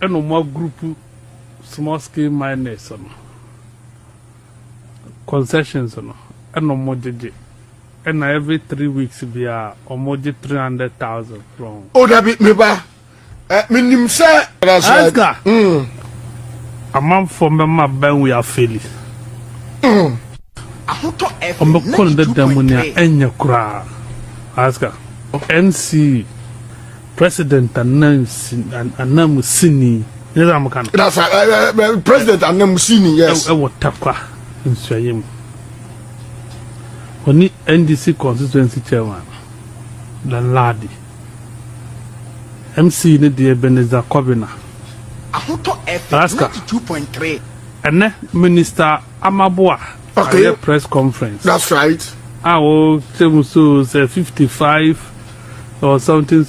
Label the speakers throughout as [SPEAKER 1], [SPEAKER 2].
[SPEAKER 1] no more group small scale miners no concessions no no more jeje and every 3 weeks be a omoje 300,000 from
[SPEAKER 2] that be me ba minim say
[SPEAKER 1] AyEka a man for me ban we are failing I'm calling the demonia enya kura AyEka NC President Anamusini
[SPEAKER 2] that's President Anamusini, yes.
[SPEAKER 1] What Takwa in Swayim. Only NDC constituency chairman, the lady. MC in the Ebenezer Kobina. AyEka
[SPEAKER 3] 2.3.
[SPEAKER 1] And then Minister Amabua.
[SPEAKER 2] Okay.
[SPEAKER 1] Press conference.
[SPEAKER 2] That's right.
[SPEAKER 1] I will tell say 55 or something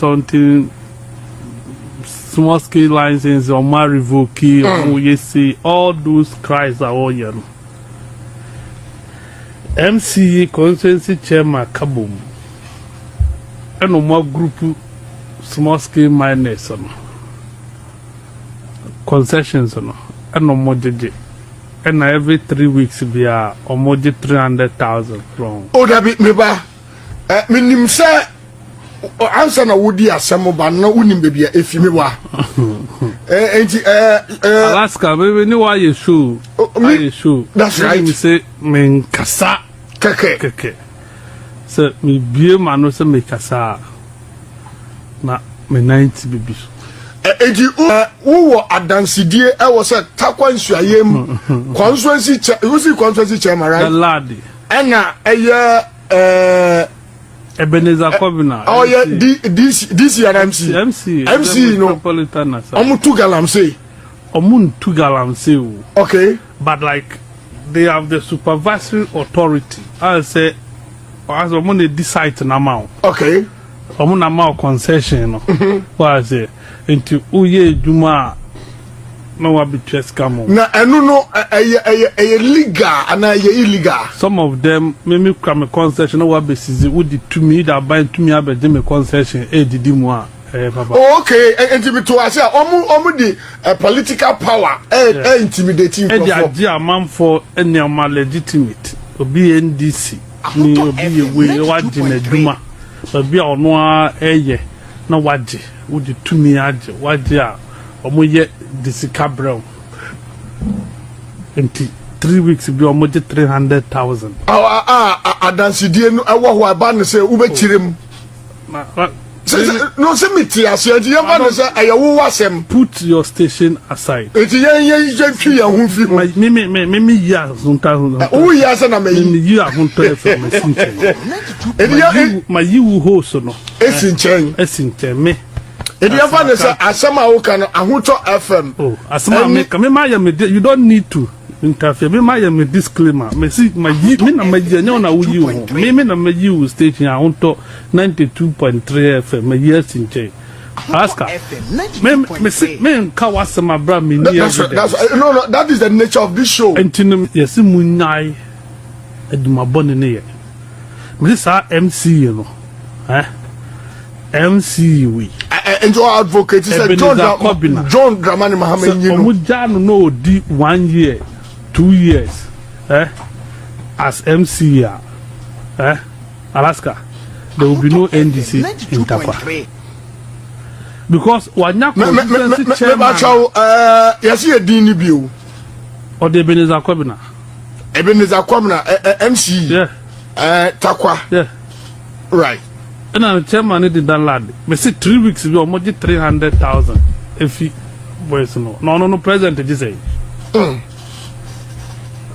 [SPEAKER 1] small scale license or my revoke or you see all those cries are all yellow. MCA constituency chairman Kabum and no more group small scale miners concessions and no more jeje and every 3 weeks be a omoje 300,000 from
[SPEAKER 2] that be me ba minim say answer na wodi asemo ba na unim be bia efimi wa
[SPEAKER 1] Alaska maybe ni why you show
[SPEAKER 2] that's right
[SPEAKER 1] me say men kasa keke so me bie ma no say me kasa na me 90 bibi
[SPEAKER 2] wo adansidie e wo say takwa nsuayem constituency chairman right
[SPEAKER 1] the lady
[SPEAKER 2] ena
[SPEAKER 1] Ebenezer Kobina.
[SPEAKER 2] Oh yeah, DC and MC no. Omutu Galamsey.
[SPEAKER 1] Omuntu Galamsey.
[SPEAKER 2] Okay.
[SPEAKER 1] But like they have the supervisory authority. I say as they decide now.
[SPEAKER 2] Okay.
[SPEAKER 1] Omuna ma concession no. What I say into uye juma no wa be scam.
[SPEAKER 2] Na enu no legal and illegal.
[SPEAKER 1] Some of them maybe come a concession wa be sizi wo di to me that buy to me abede me concession didi mu a papa.
[SPEAKER 2] Oh, okay, intimidate us. Omu di political power intimidating.
[SPEAKER 1] E di amam for any am legitimate. Obi NDC ni obi we waje na dwuma. Obi ono a eye na waje wo di to me aje waje a omo ye disika brown. 3 weeks be almost 300,000.
[SPEAKER 2] Adansidie no ewo ho aba ne se ubechirem. No se meti ase di aba ne se ayewo wasem.
[SPEAKER 1] Put your station aside.
[SPEAKER 2] Eti yen twi ya hu fi.
[SPEAKER 1] Me ya sunta.
[SPEAKER 2] O ya se na me
[SPEAKER 1] yi ahunto e fe me sinchen.
[SPEAKER 2] Edi
[SPEAKER 1] ma yi wu ho so no. Esinchen me.
[SPEAKER 2] Edi aba ne se asema wo kan ahunto FM.
[SPEAKER 1] Oh, asema me ka me you don't need to interfere. Me my disclaimer. Me see my me na my na wo yi wo. Me na my you station ahunto 92.3 FM. Me yes in change. AyEka. Me see me ka wasema bra me ni
[SPEAKER 2] that's no that is the nature of this show.
[SPEAKER 1] Entinu yes munyai eduma bone ne ye. Me say MC no. MC we
[SPEAKER 2] and your advocate is John Dramani Mohammed.
[SPEAKER 1] So Omujano no di 1 year, 2 years, as MC AyEka, there will be no NDC in Tarkwa. Because wanya constituency chairman.
[SPEAKER 2] Yes, you dini bill.
[SPEAKER 1] Or the Ebenezer Kobina.
[SPEAKER 2] MC.
[SPEAKER 1] Yeah.
[SPEAKER 2] Tarkwa.
[SPEAKER 1] Yeah.
[SPEAKER 2] Right.
[SPEAKER 1] And I'm chairman did that lad. Me see 3 weeks ago, almost 300,000. If he was no president just say.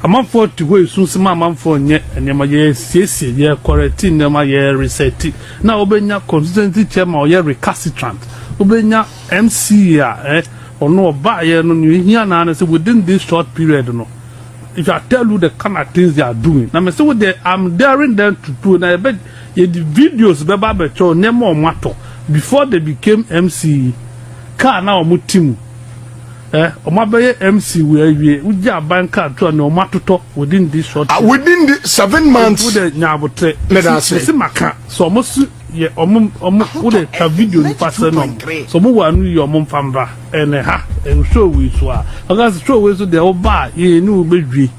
[SPEAKER 1] I'm for to go soon. Some man for nye and yama ye correcting yama ye reset. Now obenya constituency chairman or ye recalcitrant. Obenya MC or no buy no you hear na say within this short period no. If I tell you the kind of things they are doing, now me say what I'm daring them to do. Now I bet the videos beba becho nemo matter before they became MC. Car now mutim. Omabe MC we uja banka to no matter within this short.
[SPEAKER 2] Within the 7 months.
[SPEAKER 1] With the nyabotre.
[SPEAKER 2] Let us say.
[SPEAKER 1] Maka so almost ye wo de ka video ni pase no so mo wa nu ye fambra ene ha en show we so a because show we so de oba ye ni wo bedwi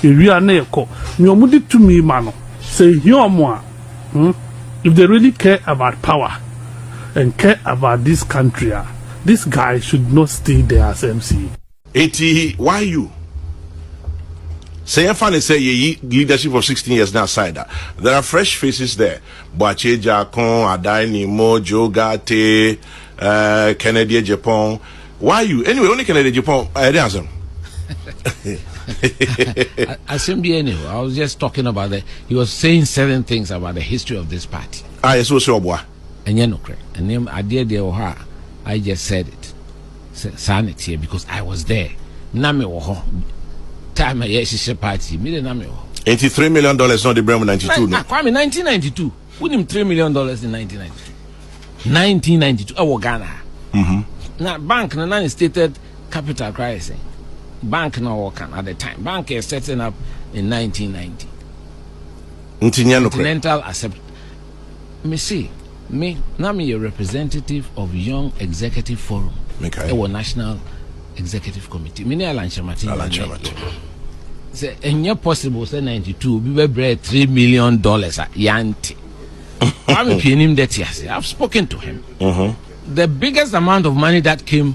[SPEAKER 1] ewi ana yeko ni omo di tumi ma no say here omo a if they really care about power and care about this country, this guy should not stay there as MC.
[SPEAKER 3] Why you? Say funny say ye leadership for 16 years now side. There are fresh faces there. Boache Jakon, Adaini Mo, Jogate, Kennedy Japan. Why you? Anyway, only Kennedy Japan. I answer.
[SPEAKER 4] I was just talking about that. He was saying certain things about the history of this party.
[SPEAKER 3] Yes, so boy.
[SPEAKER 4] And you know, and then I just said it. Sanity here because I was there. Name wo time a yes party. Me name wo.
[SPEAKER 3] $83 million not the Bremen 92 no.
[SPEAKER 4] Kwame 1992. Won him $3 million in 1992. 1992 I Ghana. Now bank na stated capital crisis. Bank na working at the time. Bank is setting up in 1990. Continental accept. Me see. Me a representative of Young Executive Forum. Our National Executive Committee. Me Alan Chamati. Say, and you're possible say 92. We were bread $3 million at Yanti. I'm paying him that yes. I've spoken to him. The biggest amount of money that came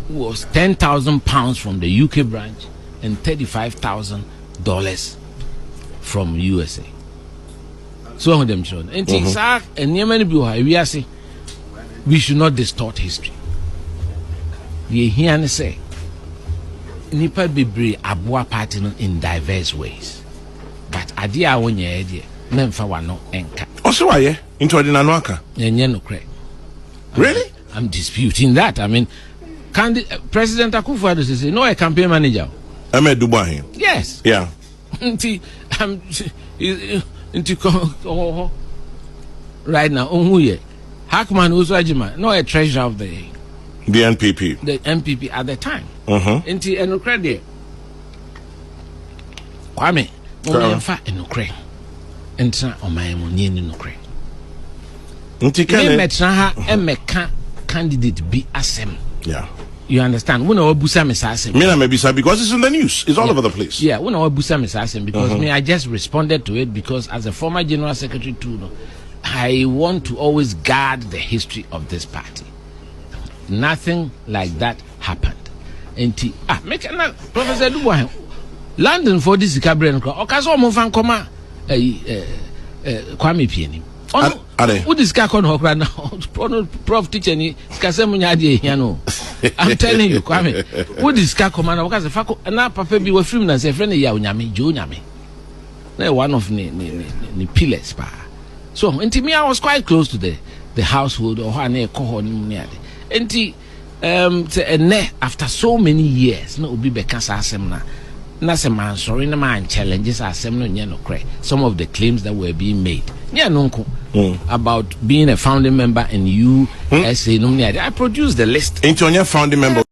[SPEAKER 4] was £10,000 from the UK branch and $35,000 from USA. So on them shown. And we should not distort history. We hear and say Nipa Bibri Abua party in diverse ways. But idea when ye idea, Memfa wano enka.
[SPEAKER 3] Also why into Adinanwaka? Really?
[SPEAKER 4] I'm disputing that. I mean President Akufo-Addo says no a campaign manager.
[SPEAKER 3] Ahmed Dubois.
[SPEAKER 4] Yes.
[SPEAKER 3] Yeah.
[SPEAKER 4] Right now, Hackman Uswajima, no a treasurer of the
[SPEAKER 3] NPP.
[SPEAKER 4] The NPP at the time. Into Enocredit. Kwame, Omefa Enocre. Enter on my money Enocre. Metra candidate be asem.
[SPEAKER 3] Yeah.
[SPEAKER 4] You understand? When I busa mesasem.
[SPEAKER 3] Me na mebisa because it's in the news. It's all over the place.
[SPEAKER 4] Yeah, when I busa mesasem because me I just responded to it because as a former general secretary too, I want to always guard the history of this party. Nothing like that happened. And make Professor Dubois London for this Cabrian Okaso mo fan koma Kwame Pieni. Who this guy on Hokra now? Prof teacher ni skasemunyadi hiano. I'm telling you, Kwame. Who this guy come now? Because the na papa bi we film na say friend ya onyame jo onyame. Na one of ni pillars pa. So until me I was quite close to the household or na ekoho ni muniade. Enti after so many years na obi be kasa asem na se man sorry na man challenges asem no nye no kre. Some of the claims that were being made. About being a founding member in USA. I produced the list.
[SPEAKER 3] Into your founding member.